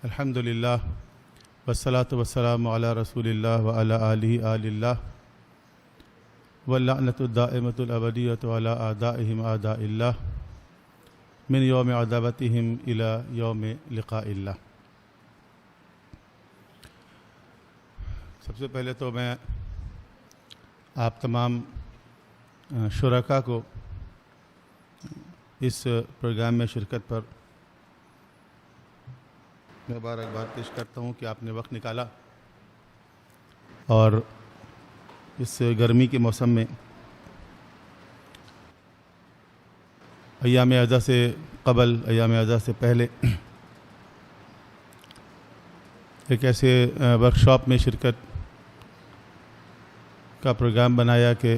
الحمد للہ والصلاة والسلام علی رسول اللہ وعلی آلہ آل اللہ واللعنۃ الدائمۃ الابدیۃ علی اعدائہم اعداء اللہ من یوم عداوتہم الی یوم لقاء اللہ۔ سب سے پہلے تو میں آپ تمام شرکاء کو اس پروگرام میں شرکت پر مبارکباد پیش کرتا ہوں کہ آپ نے وقت نکالا اور اس گرمی کے موسم میں ایام اعزا سے قبل ایام اعزا سے پہلے ایک ایسے ورکشاپ میں شرکت کا پروگرام بنایا کہ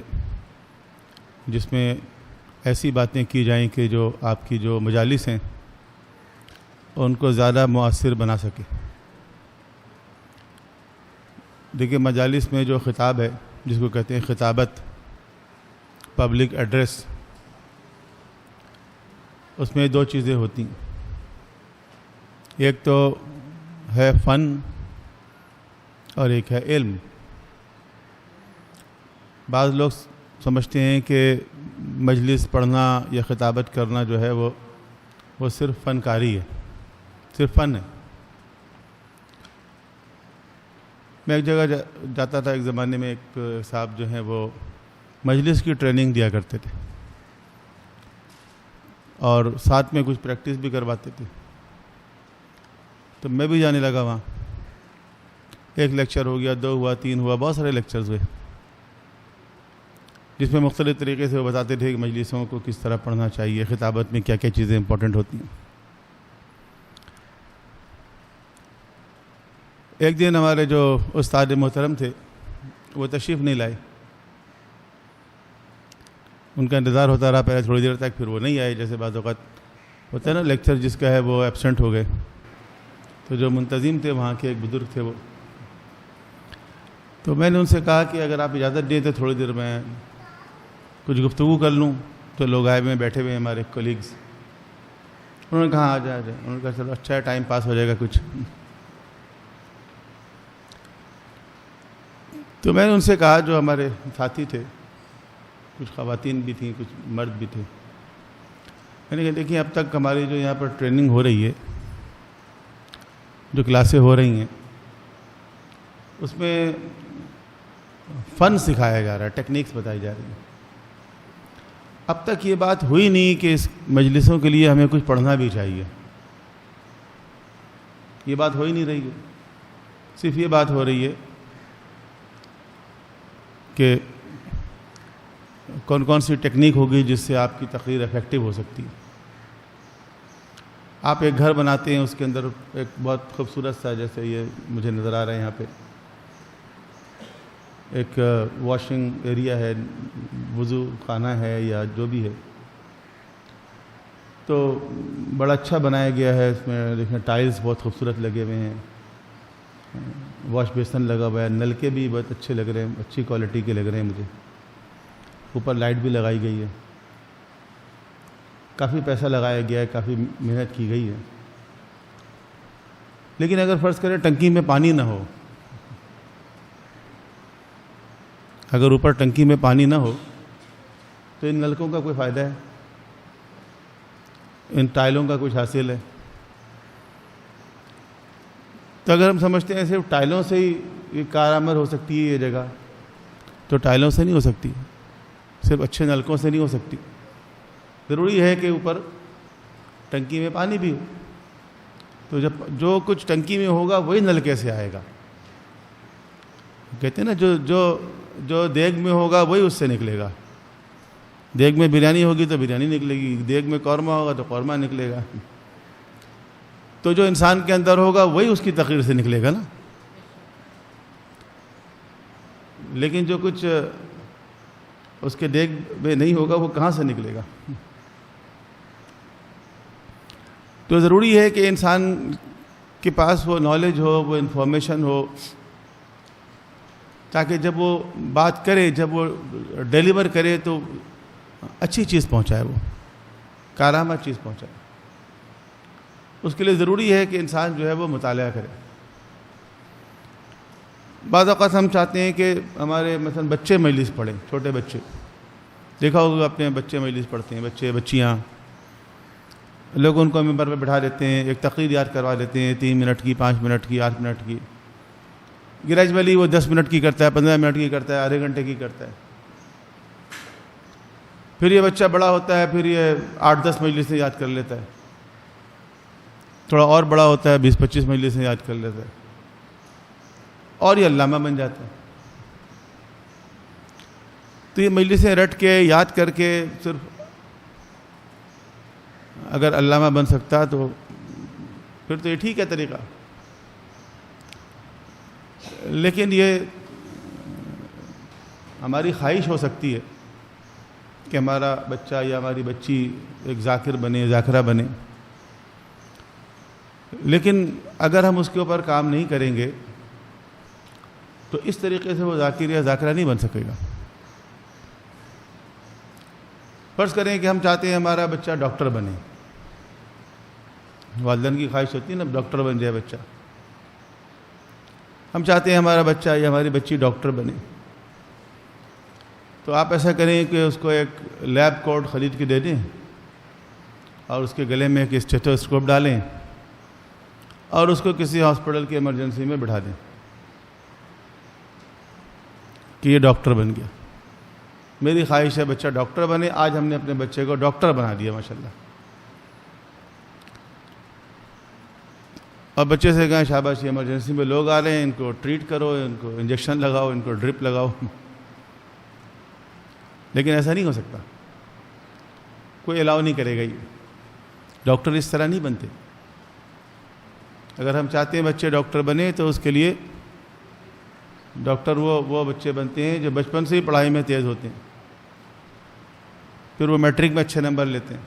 جس میں ایسی باتیں کی جائیں کہ جو آپ کی جو مجالس ہیں ان کو زیادہ مؤثر بنا سکے۔ دیکھیے، مجالس میں جو خطاب ہے جس کو کہتے ہیں خطابت، پبلک ایڈریس، اس میں دو چیزیں ہوتی ہیں۔ ایک تو ہے فن اور ایک ہے علم۔ بعض لوگ سمجھتے ہیں کہ مجلس پڑھنا یا خطابت کرنا جو ہے وہ صرف فنکاری ہے، صرف فن ہے۔ میں ایک جگہ جاتا تھا، ایک زمانے میں ایک صاحب جو ہیں وہ مجلس کی ٹریننگ دیا کرتے تھے اور ساتھ میں کچھ پریکٹس بھی کرواتے تھے، تو میں بھی جانے لگا وہاں۔ ایک لیکچر ہو گیا، دو ہوا، تین ہوا، بہت سارے لیکچرز ہوئے جس میں مختلف طریقے سے وہ بتاتے تھے کہ مجلسوں کو کس طرح پڑھنا چاہیے، خطابت میں کیا کیا چیزیں امپورٹنٹ ہوتی ہیں۔ ایک دن ہمارے جو استاد محترم تھے وہ تشریف نہیں لائے، ان کا انتظار ہوتا رہا پہلے تھوڑی دیر تک، پھر وہ نہیں آئے۔ جیسے بعض اوقات ہوتا ہے نا، لیکچر جس کا ہے وہ ایبسنٹ ہو گئے، تو جو منتظم تھے وہاں کے ایک بزرگ تھے وہ، تو میں نے ان سے کہا کہ اگر آپ اجازت دیں تو تھوڑی دیر میں کچھ گفتگو کر لوں۔ تو لوگ آئے ہوئے بیٹھے ہوئے ہمارے کولیگز، انہوں نے کہا آ جائے۔ انہوں نے کہا چلو اچھا ہے، ٹائم پاس ہو جائے گا کچھ۔ تو میں نے ان سے کہا، جو ہمارے ساتھی تھے، کچھ خواتین بھی تھیں، کچھ مرد بھی تھے، میں نے کہا دیکھیں، اب تک ہماری جو یہاں پر ٹریننگ ہو رہی ہے، جو کلاسیں ہو رہی ہیں، اس میں فن سکھایا جا رہا ہے، ٹیکنیکس بتائی جا رہی ہیں۔ اب تک یہ بات ہوئی نہیں کہ اس مجلسوں کے لیے ہمیں کچھ پڑھنا بھی چاہیے، یہ بات ہو ہی نہیں رہی ہے۔ صرف یہ بات ہو رہی ہے کہ کون کون سی ٹیکنیک ہوگی جس سے آپ کی تقریر افیکٹو ہو سکتی ہے۔ آپ ایک گھر بناتے ہیں، اس کے اندر ایک بہت خوبصورت سا، جیسے یہ مجھے نظر آ رہا ہے یہاں پہ، ایک واشنگ ایریا ہے، وضو خانہ ہے یا جو بھی ہے، تو بڑا اچھا بنایا گیا ہے۔ اس میں دیکھیں ٹائلز بہت خوبصورت لگے ہوئے ہیں، واش بیسن لگا ہوا ہے، نلکے بھی بہت اچھے لگ رہے ہیں، اچھی کوالٹی کے لگ رہے ہیں مجھے، اوپر لائٹ بھی لگائی گئی ہے، کافی پیسہ لگایا گیا ہے، کافی محنت کی گئی ہے۔ لیکن اگر فرض کریں ٹنکی میں پانی نہ ہو، اگر اوپر ٹنکی میں پانی نہ ہو تو ان نلکوں کا کوئی فائدہ ہے، ان ٹائلوں کا کچھ حاصل ہے؟ تو اگر ہم سمجھتے ہیں صرف ٹائلوں سے ہی یہ کارآمد ہو سکتی ہے یہ جگہ، تو ٹائلوں سے نہیں ہو سکتی، صرف اچھے نلکوں سے نہیں ہو سکتی۔ ضروری ہے کہ اوپر ٹنکی میں پانی بھی ہو، تو جب جو کچھ ٹنکی میں ہوگا وہی نلکے سے آئے گا۔ کہتے ہیں نا، جو دیگ میں ہوگا وہی اس سے نکلے گا۔ دیگ میں بریانی ہوگی تو بریانی نکلے گی، دیگ میں قورمہ ہوگا تو قورمہ نکلے گا۔ تو جو انسان کے اندر ہوگا وہی اس کی تقریر سے نکلے گا نا۔ لیکن جو کچھ اس کے دیگ میں نہیں ہوگا وہ کہاں سے نکلے گا؟ تو ضروری ہے کہ انسان کے پاس وہ نالج ہو، وہ انفارمیشن ہو، تاکہ جب وہ بات کرے، جب وہ ڈیلیور کرے تو اچھی چیز پہنچائے، وہ کارآمد چیز پہنچائے۔ اس کے لیے ضروری ہے کہ انسان جو ہے وہ مطالعہ کرے. بعض اوقات ہم چاہتے ہیں کہ ہمارے مثلا بچے مجلس پڑھیں، چھوٹے بچے، دیکھا ہوگا اپنے بچے مجلس پڑھتے ہیں، بچے بچیاں، لوگ ان کو ممبر پہ بٹھا دیتے ہیں، ایک تقریر یاد کروا دیتے ہیں 3 منٹ کی، 5 منٹ کی، 8 منٹ کی. گریجولی وہ 10 منٹ کی کرتا ہے، 15 منٹ کی کرتا ہے، آدھے گھنٹے کی کرتا ہے. پھر یہ بچہ بڑا ہوتا ہے، پھر یہ 8-10 مجلسیں یاد کر لیتا ہے. تھوڑا اور بڑا ہوتا ہے، 20-25 مجلسیں یاد کر لیتا ہے، اور یہ علامہ بن جاتا ہے. تو یہ مجلسیں رٹ کے یاد کر کے صرف اگر علامہ بن سکتا تو پھر تو یہ ٹھیک ہے طریقہ. لیکن یہ ہماری خواہش ہو سکتی ہے کہ ہمارا بچہ یا ہماری بچی ایک ذاکر بنے، ذاکرہ بنے، لیکن اگر ہم اس کے اوپر کام نہیں کریں گے تو اس طریقے سے وہ ذاکر یا ذاکرہ نہیں بن سکے گا. فرض کریں کہ ہم چاہتے ہیں ہمارا بچہ ڈاکٹر بنے، والدین کی خواہش ہوتی ہے نا ڈاکٹر بن جائے بچہ. ہم چاہتے ہیں ہمارا بچہ یا ہماری بچی ڈاکٹر بنے، تو آپ ایسا کریں کہ اس کو ایک لیب کوٹ خرید کے دے دیں اور اس کے گلے میں ایک اسٹیتھوسکوپ ڈالیں اور اس کو کسی ہاسپٹل کی ایمرجنسی میں بٹھا دیں کہ یہ ڈاکٹر بن گیا. میری خواہش ہے بچہ ڈاکٹر بنے. آج ہم نے اپنے بچے کو ڈاکٹر بنا دیا ماشاءاللہ. اور بچے سے کہا شاباش ایمرجنسی میں لوگ آ رہے ہیں، ان کو ٹریٹ کرو، ان کو انجیکشن لگاؤ، ان کو ڈرپ لگاؤ. لیکن ایسا نہیں ہو سکتا، کوئی الاؤ نہیں کرے گا. یہ ڈاکٹر اس طرح نہیں بنتے. اگر ہم چاہتے ہیں بچے ڈاکٹر بنے تو اس کے لیے ڈاکٹر وہ بچے بنتے ہیں جو بچپن سے ہی پڑھائی میں تیز ہوتے ہیں، پھر وہ میٹرک میں اچھے نمبر لیتے ہیں،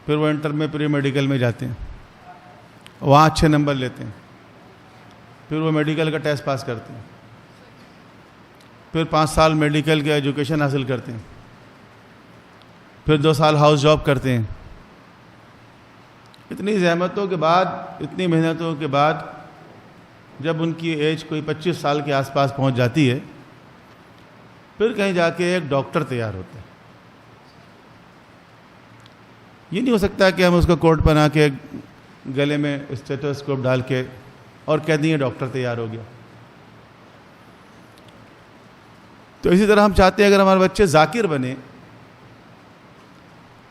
پھر وہ انٹر میں پری میڈیکل میں جاتے ہیں، وہاں اچھے نمبر لیتے ہیں، پھر وہ میڈیکل کا ٹیسٹ پاس کرتے ہیں، پھر 5 سال میڈیکل کے ایجوکیشن حاصل کرتے ہیں، پھر 2 سال ہاؤس جاب کرتے ہیں. اتنی زحمتوں کے بعد، اتنی محنتوں کے بعد جب ان کی ایج کوئی 25 سال کے آس پاس پہنچ جاتی ہے، پھر کہیں جا کے ایک ڈاکٹر تیار ہوتا ہے. یہ نہیں ہو سکتا کہ ہم اس کو کوٹ پہنا کے گلے میں اسٹیتھوسکوپ ڈال کے اور کہہ دیں ڈاکٹر تیار ہو گیا. تو اسی طرح ہم چاہتے ہیں اگر ہمارے بچے ذاکر بنے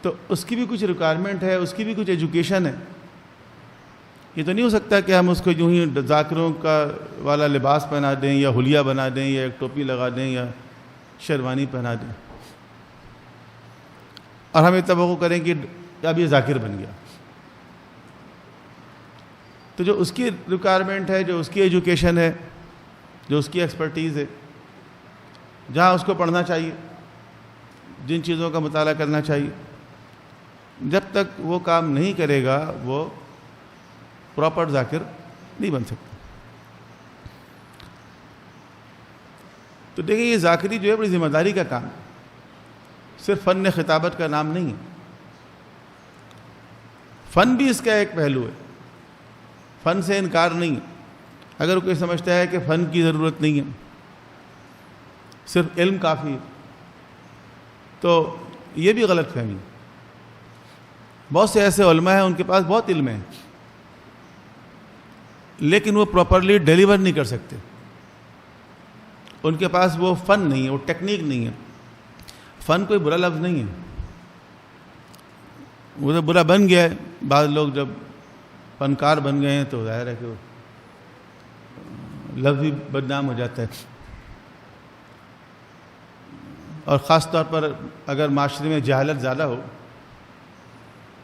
تو اس کی بھی کچھ ریکوائرمنٹ ہے، اس کی بھی کچھ ایجوکیشن ہے. یہ تو نہیں ہو سکتا کہ ہم اس کو یوں ہی ذاکروں کا والا لباس پہنا دیں یا حلیہ بنا دیں یا ایک ٹوپی لگا دیں یا شیروانی پہنا دیں اور ہم یہ توقع کریں کہ اب یہ ذاکر بن گیا. تو جو اس کی ریکوائرمنٹ ہے، جو اس کی ایجوکیشن ہے، جو اس کی ایکسپرٹیز ہے، جہاں اس کو پڑھنا چاہیے، جن چیزوں کا مطالعہ کرنا چاہیے، جب تک وہ کام نہیں کرے گا وہ پراپر ذاکر نہیں بن سکتا. تو دیکھیں یہ ذاکری جو ہے بڑی ذمہ داری کا کام ہے، صرف فن خطابت کا نام نہیں ہے. فن بھی اس کا ایک پہلو ہے، فن سے انکار نہیں ہے. اگر کوئی سمجھتا ہے کہ فن کی ضرورت نہیں ہے، صرف علم کافی ہے، تو یہ بھی غلط فہمی ہے. بہت سے ایسے علماء ہیں ان کے پاس بہت علم ہے لیکن وہ پراپرلی ڈیلیور نہیں کر سکتے. ان کے پاس وہ فن نہیں ہے، وہ ٹیکنیک نہیں ہے. فن کوئی برا لفظ نہیں ہے، وہ تو برا بن گیا ہے. بعض لوگ جب فنکار بن گئے ہیں تو ظاہر ہے کہ وہ لفظ بھی بدنام ہو جاتا ہے. اور خاص طور پر اگر معاشرے میں جہالت زیادہ ہو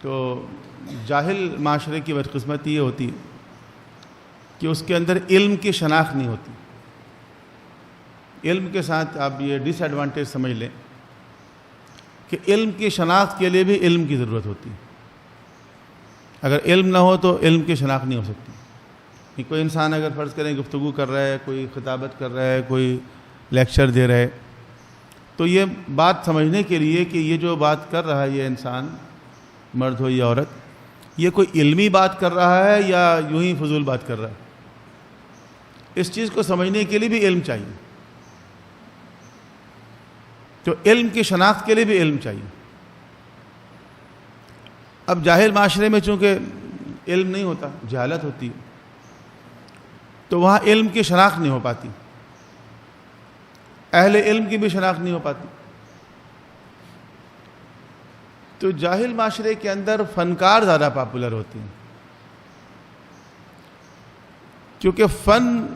تو جاہل معاشرے کی بدقسمتی یہ ہوتی ہے کہ اس کے اندر علم کی شناخت نہیں ہوتی. علم کے ساتھ آپ یہ ڈس ایڈوانٹیج سمجھ لیں کہ علم کی شناخت کے لیے بھی علم کی ضرورت ہوتی ہے. اگر علم نہ ہو تو علم کی شناخت نہیں ہو سکتی. کوئی انسان اگر فرض کریں گفتگو کر رہا ہے، کوئی خطابت کر رہا ہے، کوئی لیکچر دے رہا ہے، تو یہ بات سمجھنے کے لیے کہ یہ جو بات کر رہا ہے یہ انسان، مرد ہو یا عورت، یہ کوئی علمی بات کر رہا ہے یا یوں ہی فضول بات کر رہا ہے. اس چیز کو سمجھنے کے لیے بھی علم چاہیے. تو علم کی شناخت کے لیے بھی علم چاہیے. اب جاہل معاشرے میں چونکہ علم نہیں ہوتا، جہالت ہوتی ہے، تو وہاں علم کی شناخت نہیں ہو پاتی، اہل علم کی بھی شناخت نہیں ہو پاتی. تو جاہل معاشرے کے اندر فنکار زیادہ پاپولر ہوتے ہیں، کیونکہ فن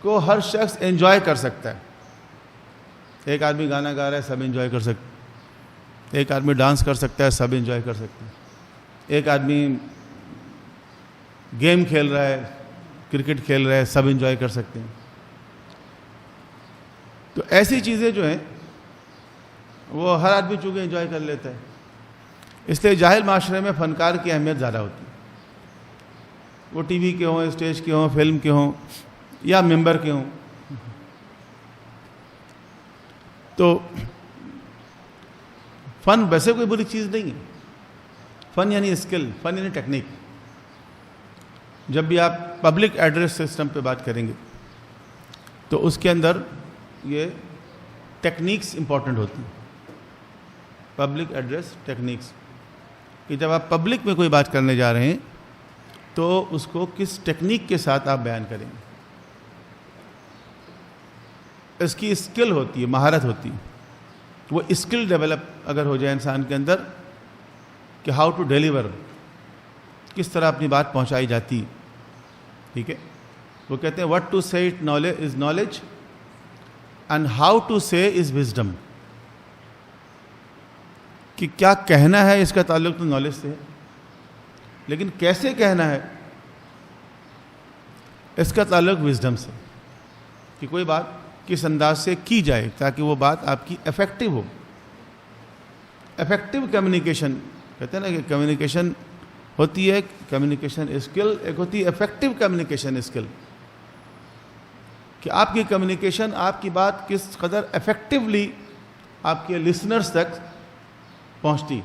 کو ہر شخص انجوائے کر سکتا ہے. ایک آدمی گانا گا رہا ہے، سب انجوائے کر سکتے ہیں. ایک آدمی ڈانس کر سکتا ہے، سب انجوائے کر سکتے ہیں. ایک آدمی گیم کھیل رہا ہے، کرکٹ کھیل رہا ہے، سب انجوائے کر سکتے ہیں. تو ایسی چیزیں جو ہیں وہ ہر آدمی چونکہ انجوائے کر لیتا ہے. اس لیے جاہل معاشرے میں فنکار کی اہمیت زیادہ ہوتی ہے. وہ ٹی وی کے ہوں، اسٹیج کے ہوں، فلم کے ہوں یا ممبر کے ہوں. تو فن ویسے کوئی بری چیز نہیں ہے. فن یعنی اسکل، فن یعنی ٹیکنیک. جب بھی آپ پبلک ایڈریس سسٹم پہ بات کریں گے تو اس کے اندر یہ ٹیکنیکس امپورٹنٹ ہوتی ہیں. پبلک ایڈریس ٹیکنیکس، کہ جب آپ پبلک میں کوئی بات کرنے جا رہے ہیں تو اس کو کس ٹیکنیک کے ساتھ آپ بیان کریں گے. اس کی اسکل ہوتی ہے، مہارت ہوتی ہے. وہ اسکل ڈیولپ اگر ہو جائے انسان کے اندر کہ ہاؤ ٹو ڈیلیور، کس طرح اپنی بات پہنچائی جاتی. ٹھیک ہے، وہ کہتے ہیں what to say it knowledge is knowledge and how to say is wisdom. کہ کیا کہنا ہے اس کا تعلق تو نالج سے ہے، لیکن کیسے کہنا ہے اس کا تعلق وزڈم سے. کہ کوئی بات کس انداز سے کی جائے تاکہ وہ بات آپ کی افیکٹو ہو. افیکٹو کمیونیکیشن کہتے ہیں نا، کہ کمیونیکیشن ہوتی ہے کمیونیکیشن اسکل، ایک ہوتی ہے افیکٹو کمیونیکیشن اسکل. کہ آپ کی کمیونیکیشن، آپ کی بات کس قدر افیکٹولی آپ کے لسنرز تک پہنچتی.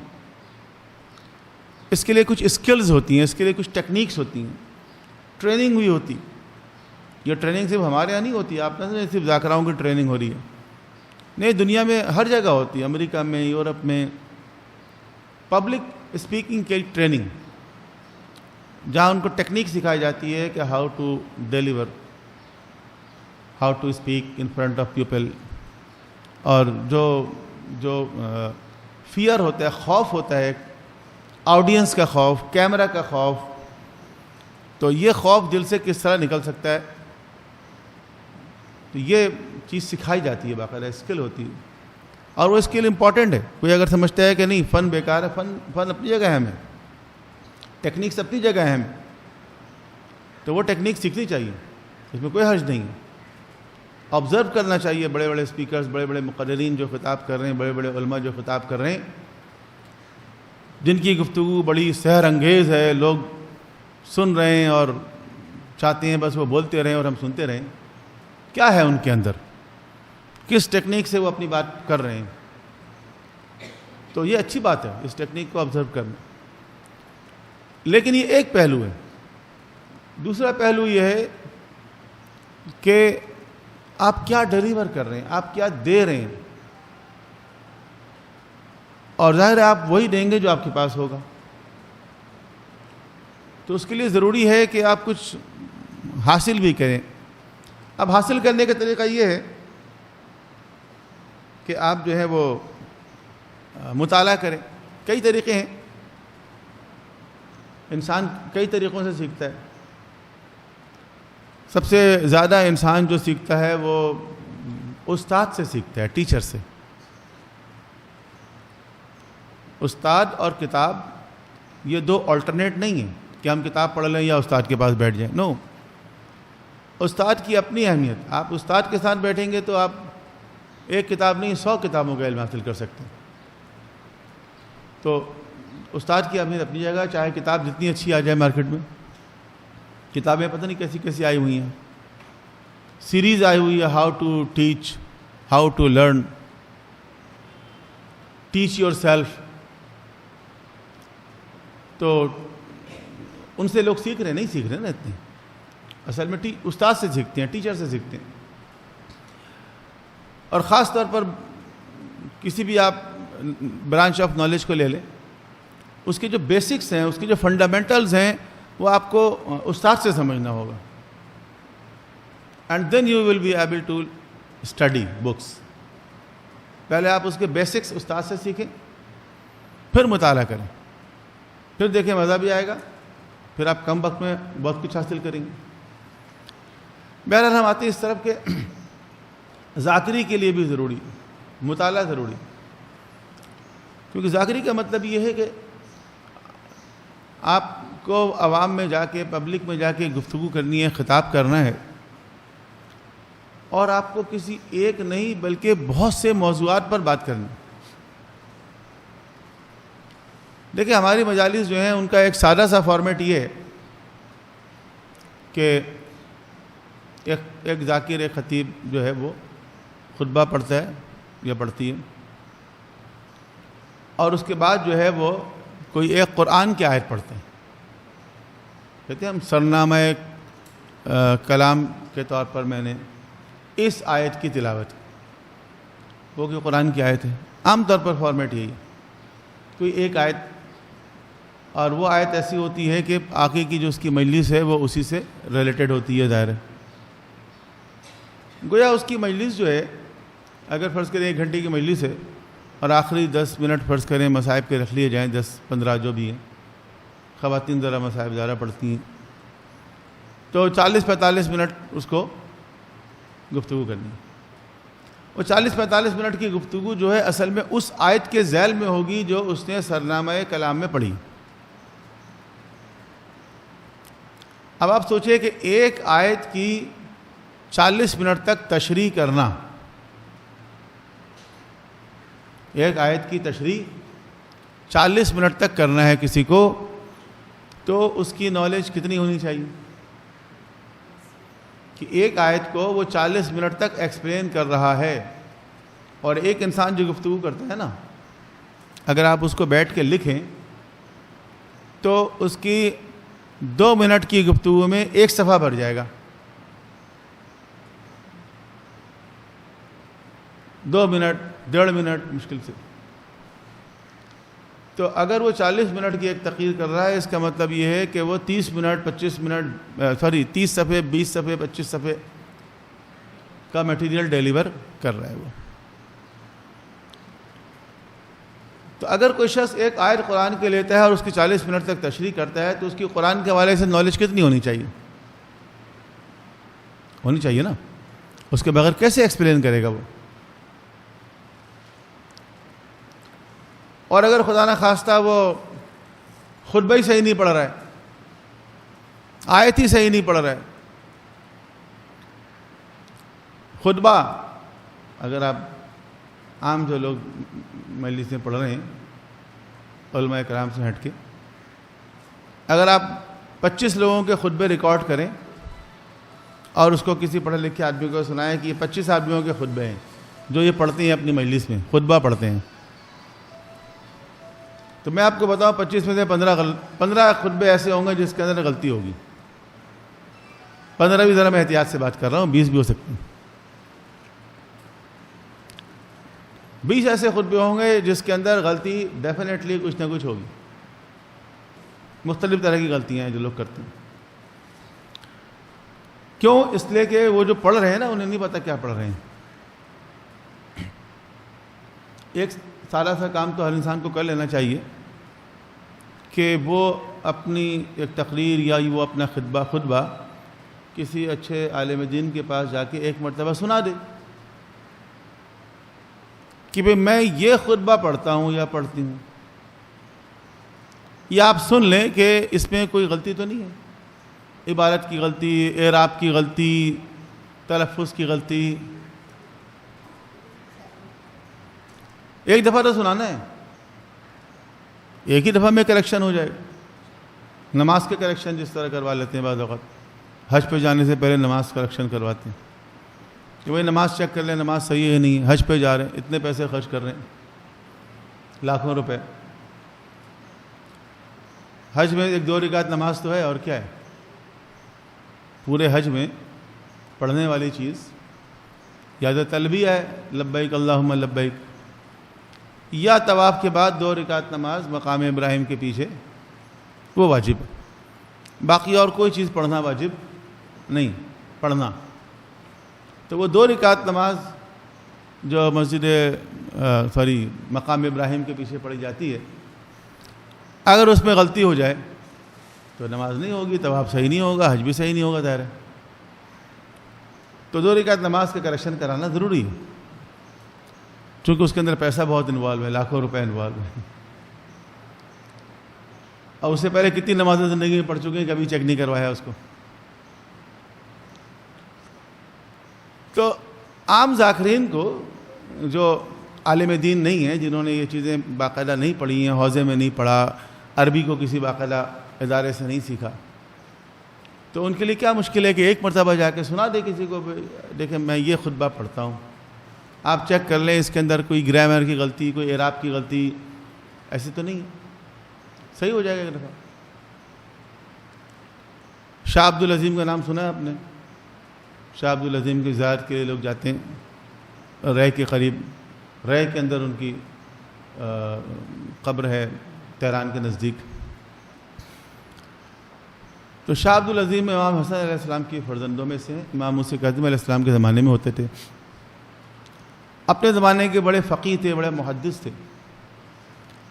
اس کے لیے کچھ اسکلز ہوتی ہیں، اس کے لیے کچھ ٹیکنیکس ہوتی ہیں، ٹریننگ بھی ہوتی. یہ ٹریننگ صرف ہمارے یہاں نہیں ہوتی. آپ نے صرف ذاکراؤں کی ٹریننگ ہو رہی ہے، نہیں، دنیا میں ہر جگہ ہوتی ہے. امریکہ میں، یورپ میں پبلک اسپیکنگ کی ٹریننگ، جہاں ان کو ٹیکنیک سکھائی جاتی ہے کہ how to deliver, how to speak in front of people. اور جو فیئر ہوتا ہے، خوف ہوتا ہے، آڈینس کا خوف، کیمرہ کا خوف، تو یہ خوف دل سے کس طرح نکل سکتا ہے. تو یہ چیز سکھائی جاتی ہے، باقاعدہ اسکل ہوتی ہے. اور وہ اسکل امپورٹنٹ ہے. کوئی اگر سمجھتا ہے کہ نہیں فن بیکار ہے، فن اپنی جگہ اہم ہے، ٹیکنیکس اپنی جگہ اہم ہے، تو وہ ٹیکنیک سیکھنی چاہیے، اس میں کوئی حرج نہیں ہے. آبزرو کرنا چاہیے بڑے بڑے اسپیکرز، بڑے بڑے مقررین جو خطاب کر رہے ہیں، بڑے بڑے علماء جو خطاب کر رہے ہیں، جن کی گفتگو بڑی سحر انگیز ہے، لوگ سن رہے ہیں اور چاہتے ہیں بس وہ بولتے رہیں اور ہم سنتے رہیں. کیا ہے ان کے اندر، کس ٹیکنیک سے وہ اپنی بات کر رہے ہیں. تو یہ اچھی بات ہے اس ٹیکنیک کو آبزرو کرنا. لیکن یہ ایک پہلو ہے. دوسرا پہلو یہ ہے کہ آپ کیا ڈیلیور کر رہے ہیں، آپ کیا دے رہے ہیں. اور ظاہر ہے آپ وہی دیں گے جو آپ کے پاس ہوگا. تو اس کے لیے ضروری ہے کہ آپ کچھ حاصل بھی کریں. اب حاصل کرنے کا طریقہ یہ ہے کہ آپ جو ہے وہ مطالعہ کریں. کئی طریقے ہیں، انسان کئی طریقوں سے سیکھتا ہے. سب سے زیادہ انسان جو سیکھتا ہے وہ استاد سے سیکھتا ہے، ٹیچر سے. استاد اور کتاب یہ دو آلٹرنیٹ نہیں ہیں کہ ہم کتاب پڑھ لیں یا استاد کے پاس بیٹھ جائیں. نو، استاد کی اپنی اہمیت. آپ استاد کے ساتھ بیٹھیں گے تو آپ ایک کتاب نہیں 100 کتابوں کا علم حاصل کر سکتے ہیں. تو استاد کی اہمیت اپنی جگہ، چاہے کتاب جتنی اچھی آ جائے مارکیٹ میں. کتابیں پتہ نہیں کیسی کیسی آئی ہوئی ہیں، سیریز آئی ہوئی ہے، how to teach, how to learn, teach yourself. تو ان سے لوگ سیکھ رہے ہیں، نہیں سیکھ رہے نا اتنے، اصل میں استاد سے سیکھتے ہیں، ٹیچر سے سیکھتے ہیں. اور خاص طور پر کسی بھی آپ برانچ آف نالج کو لے لیں، اس کے جو بیسکس ہیں، اس کے جو فنڈامنٹلز ہیں، وہ آپ کو استاد سے سمجھنا ہوگا. And then you will be able to study books. پہلے آپ اس کے بیسکس استاد سے سیکھیں، پھر مطالعہ کریں، پھر دیکھیں مزہ بھی آئے گا، پھر آپ کم وقت میں بہت کچھ حاصل کریں گے. بہرحال ہم آتے ہیں اس طرف کہ ذاکری کے لیے بھی ضروری، مطالعہ ضروری. کیونکہ ذاکری کا مطلب یہ ہے کہ آپ کو عوام میں جا کے، پبلک میں جا کے گفتگو کرنی ہے، خطاب کرنا ہے، اور آپ کو کسی ایک نہیں بلکہ بہت سے موضوعات پر بات کرنی. دیکھیں ہماری مجالس جو ہیں ان کا ایک سادہ سا فارمیٹ یہ ہے کہ ایک ذاکر، ایک خطیب جو ہے وہ خطبہ پڑھتا ہے یا پڑھتی ہے، اور اس کے بعد جو ہے وہ کوئی ایک قرآن کی آیت پڑھتے ہیں. کہتے ہیں ہم سرنامہ کلام کے طور پر میں نے اس آیت کی تلاوت کی، وہ کہ قرآن کی آیت ہے. عام طور پر فارمیٹ یہی ہے، کوئی ایک آیت، اور وہ آیت ایسی ہوتی ہے کہ آگے کی جو اس کی مجلس ہے وہ اسی سے ریلیٹڈ ہوتی ہے. ظاہر ہے گویا اس کی مجلس جو ہے، اگر فرض کریں 1 گھنٹے کی مجلس ہے اور آخری 10 منٹ فرض کریں مصائب کے رکھ لیے جائیں، 10-15 جو بھی ہیں، خواتین ذرا مصائب زیادہ پڑھتی ہیں، تو 40-45 منٹ اس کو گفتگو کرنی ہے. وہ 40-45 منٹ کی گفتگو جو ہے اصل میں اس آیت کے ذیل میں ہوگی جو اس نے سرنامہ کلام میں پڑھی. اب آپ سوچئے کہ ایک آیت کی 40 منٹ تک تشریح کرنا، ایک آیت کی تشریح 40 منٹ تک کرنا ہے کسی کو، تو اس کی نالج کتنی ہونی چاہیے کہ ایک آیت کو وہ 40 منٹ تک ایکسپلین کر رہا ہے. اور ایک انسان جو گفتگو کرتا ہے نا، اگر آپ اس کو بیٹھ کے لکھیں تو اس کی 2 منٹ کی گفتگو میں 1 صفحہ بھر جائے گا. 2 منٹ 1.5 منٹ مشکل سے. تو اگر وہ 40 منٹ کی ایک تقریر کر رہا ہے، اس کا مطلب یہ ہے کہ وہ 30 منٹ 25 منٹ 30 صفحے 20 صفحے 25 صفحے کا میٹیریل ڈیلیور کر رہا ہے وہ. تو اگر کوئی شخص ایک آیت قرآن کے لیتا ہے اور اس کی 40 منٹ تک تشریح کرتا ہے، تو اس کی قرآن کے حوالے سے نالج کتنی ہونی چاہیے؟ ہونی چاہیے نا. اس کے بغیر کیسے ایکسپلین کرے گا وہ؟ اور اگر خدا نہ خواستہ وہ خطبہ ہی صحیح نہیں پڑھ رہا ہے، آیت ہی صحیح نہیں پڑھ رہا ہے، خطبہ اگر آپ عام جو لوگ مجلس میں پڑھ رہے ہیں علماء کرام سے ہٹ کے، اگر آپ 25 لوگوں کے خطبے ریکارڈ کریں اور اس کو کسی پڑھے لکھے آدمی کو سنائیں کہ یہ 25 آدمیوں کے خطبے ہیں جو یہ پڑھتے ہیں اپنی مجلس میں، خطبہ پڑھتے ہیں، تو میں آپ کو بتاؤں 25 میں سے 15 خطبے ایسے ہوں گے جس کے اندر غلطی ہوگی. 15 بھی ذرا میں احتیاط سے بات کر رہا ہوں، 20 بھی ہو سکتے ہیں. 20 ایسے خطبے ہوں گے جس کے اندر غلطی ڈیفینیٹلی کچھ نہ کچھ ہوگی. مختلف طرح کی غلطیاں ہیں جو لوگ کرتے ہیں. کیوں؟ اس لیے کہ وہ جو پڑھ رہے ہیں نا، انہیں نہیں پتہ کیا پڑھ رہے ہیں. ایک سادہ سا کام تو ہر انسان کو کر لینا چاہیے کہ وہ اپنی ایک تقریر یا وہ اپنا خطبہ کسی اچھے عالم دین کے پاس جا کے 1 مرتبہ سنا دے کہ بھئی میں یہ خطبہ پڑھتا ہوں یا پڑھتی ہوں. یا آپ سن لیں کہ اس میں کوئی غلطی تو نہیں ہے، عبارت کی غلطی، اعراب کی غلطی، تلفظ کی غلطی. ایک دفعہ تو سنانا ہے، ایک ہی دفعہ میں کریکشن ہو جائے گا. نماز کے کریکشن جس طرح کروا لیتے ہیں بعض اوقات، حج پہ جانے سے پہلے نماز کریکشن کرواتے ہیں کہ وہی نماز چیک کر لیں نماز صحیح ہے نہیں، حج پہ جا رہے ہیں، اتنے پیسے خرچ کر رہے ہیں، لاکھوں روپے. حج میں 1-2 رکعت نماز تو ہے، اور کیا ہے؟ پورے حج میں پڑھنے والی چیز یا تو تلبیہ ہے، لبیک اللہم لبیک، یا طواف کے بعد 2 رکعت نماز مقام ابراہیم کے پیچھے، وہ واجب ہے۔ باقی اور کوئی چیز پڑھنا واجب نہیں پڑھنا۔ تو وہ 2 رکعت نماز جو مقام ابراہیم کے پیچھے پڑھی جاتی ہے، اگر اس میں غلطی ہو جائے تو نماز نہیں ہوگی، طواف صحیح نہیں ہوگا، حج بھی صحیح نہیں ہوگا، ظاہر ہے۔ تو 2 رکعت نماز کا کریکشن کرانا ضروری ہے، چونکہ اس کے اندر پیسہ بہت انوالو ہے، لاکھوں روپے انوالو ہے، اور اس سے پہلے کتنی نمازیں زندگی میں پڑھ چکے ہیں، کبھی چیک نہیں کروایا اس کو۔ تو عام ذاکرین کو جو عالم دین نہیں ہیں، جنہوں نے یہ چیزیں باقاعدہ نہیں پڑھی ہیں، حوزے میں نہیں پڑھا، عربی کو کسی باقاعدہ ادارے سے نہیں سیکھا، تو ان کے لیے کیا مشکل ہے کہ ایک مرتبہ جا کے سنا دے کسی کو، دیکھیں میں یہ خطبہ پڑھتا ہوں، آپ چیک کر لیں اس کے اندر کوئی گرامر کی غلطی، کوئی اعراب کی غلطی ایسی تو نہیں ہے، صحیح ہو جائے گا ایک دفعہ۔ شاہ عبد العظیم کا نام سنا ہے آپ نے؟ شاہ عبد العظیم کی زیارت کے لیے لوگ جاتے ہیں، رے کے قریب، رے کے اندر ان کی قبر ہے، تہران کے نزدیک۔ تو شاہ عبد العظیم امام حسن علیہ السلام کی فرزندوں میں سے ہیں، امام موسی کاظم علیہ السلام کے زمانے میں ہوتے تھے، اپنے زمانے کے بڑے فقیہ تھے، بڑے محدث تھے۔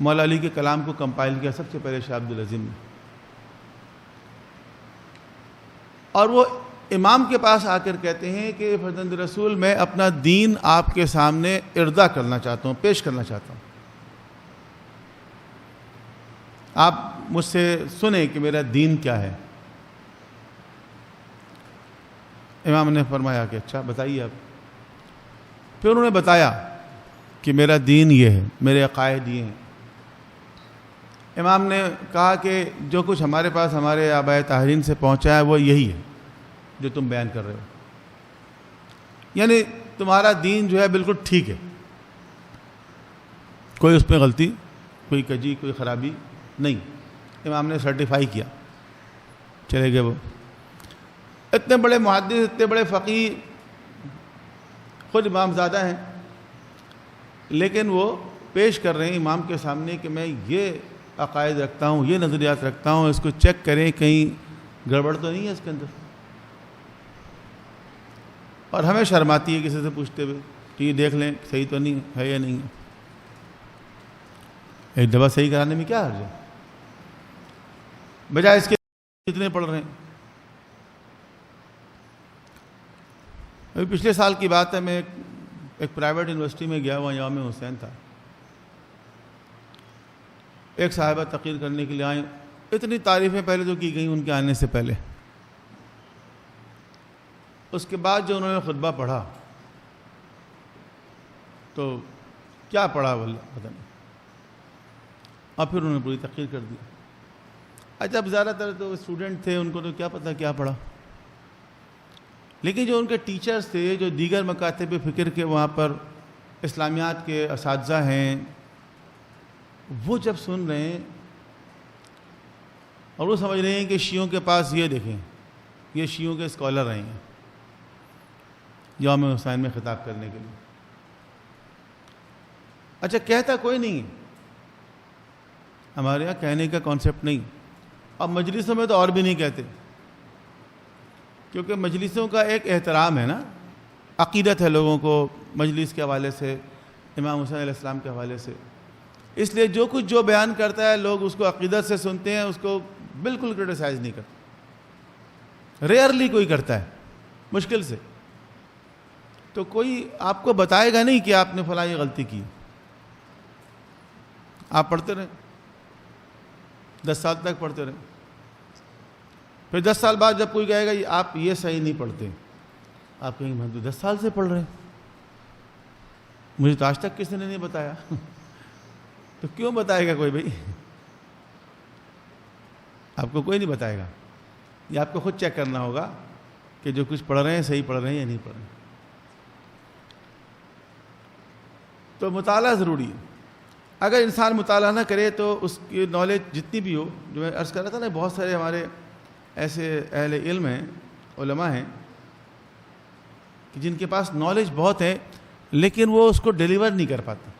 مولا علی کے کلام کو کمپائل کیا سب سے پہلے شاہ عبد العظیم نے، اور وہ امام کے پاس آ کر کہتے ہیں کہ فرزند رسول، میں اپنا دین آپ کے سامنے ارضا کرنا چاہتا ہوں، پیش کرنا چاہتا ہوں، آپ مجھ سے سنیں کہ میرا دین کیا ہے۔ امام نے فرمایا کہ اچھا بتائیے آپ۔ پھر انہوں نے بتایا کہ میرا دین یہ ہے، میرے عقائد یہ ہیں۔ امام نے کہا کہ جو کچھ ہمارے پاس ہمارے آبائے طاہرین سے پہنچا ہے وہ یہی ہے جو تم بیان کر رہے ہو، یعنی تمہارا دین جو ہے بالکل ٹھیک ہے، کوئی اس میں غلطی، کوئی کجی، کوئی خرابی نہیں۔ امام نے سرٹیفائی کیا، چلے گئے وہ۔ اتنے بڑے محدث، اتنے بڑے فقیہ، خود امام زادہ ہیں، لیکن وہ پیش کر رہے ہیں امام کے سامنے کہ میں یہ عقائد رکھتا ہوں، یہ نظریات رکھتا ہوں، اس کو چیک کریں کہیں گڑبڑ تو نہیں ہے اس کے اندر۔ اور ہمیں شرم آتی ہے کسی سے پوچھتے ہوئے کہ یہ دیکھ لیں صحیح تو نہیں ہے یا نہیں ہے۔ ایک دفعہ صحیح کرانے میں کیا حرج ہے، بجائے اس کے کتنے پڑھ رہے ہیں۔ ابھی پچھلے سال کی بات ہے، میں ایک پرائیویٹ یونیورسٹی میں گیا ہوا، یوم حسین تھا، ایک صاحبہ تقریر کرنے کے لیے آئیں، اتنی تعریفیں پہلے تو کی گئیں ان کے آنے سے پہلے، اس کے بعد جو انہوں نے خطبہ پڑھا تو کیا پڑھا واللہ پتہ نہیں، اور پھر انہوں نے پوری تقریر کر دی۔ اچھا اب زیادہ تر تو اسٹوڈنٹ تھے، ان کو تو کیا پتہ کیا پڑھا، لیکن جو ان کے ٹیچرز تھے، جو دیگر مکاتب فکر کے وہاں پر اسلامیات کے اساتذہ ہیں، وہ جب سن رہے ہیں اور وہ سمجھ رہے ہیں کہ شیعوں کے پاس یہ دیکھیں، یہ شیعوں کے اسکالر رہے ہیں یوم حسین میں خطاب کرنے کے لیے۔ اچھا کہتا کوئی نہیں ہے، ہمارے یہاں کہنے کا کانسیپٹ نہیں، اب مجلسوں میں تو اور بھی نہیں کہتے، کیونکہ مجلسوں کا ایک احترام ہے نا، عقیدت ہے لوگوں کو مجلس کے حوالے سے، امام حسین علیہ السلام کے حوالے سے، اس لیے جو کچھ جو بیان کرتا ہے لوگ اس کو عقیدت سے سنتے ہیں، اس کو بالکل کرٹیسائز نہیں کرتے، ریئرلی کوئی کرتا ہے، مشکل سے۔ تو کوئی آپ کو بتائے گا نہیں کہ آپ نے فلاں یہ غلطی کی، آپ پڑھتے رہیں 10 سال تک پڑھتے رہیں، پھر 10 سال بعد جب کوئی کہے گا آپ یہ صحیح نہیں پڑھتے، آپ کہیں میں تو 10 سال سے پڑھ رہے ہیں، مجھے تو آج تک کسی نے نہیں بتایا۔ تو کیوں بتائے گا کوئی بھائی؟ آپ کو کوئی نہیں بتائے گا، یہ آپ کو خود چیک کرنا ہوگا کہ جو کچھ پڑھ رہے ہیں صحیح پڑھ رہے ہیں یا نہیں پڑھ رہے ہیں۔ تو مطالعہ ضروری ہے۔ اگر انسان مطالعہ نہ کرے تو اس کی نالج جتنی بھی ہو، جو میں عرض کر رہا تھا نا، بہت سارے ہمارے ایسے اہل علم ہیں، علماء ہیں کہ جن کے پاس نالج بہت ہے لیکن وہ اس کو ڈیلیور نہیں کر پاتے.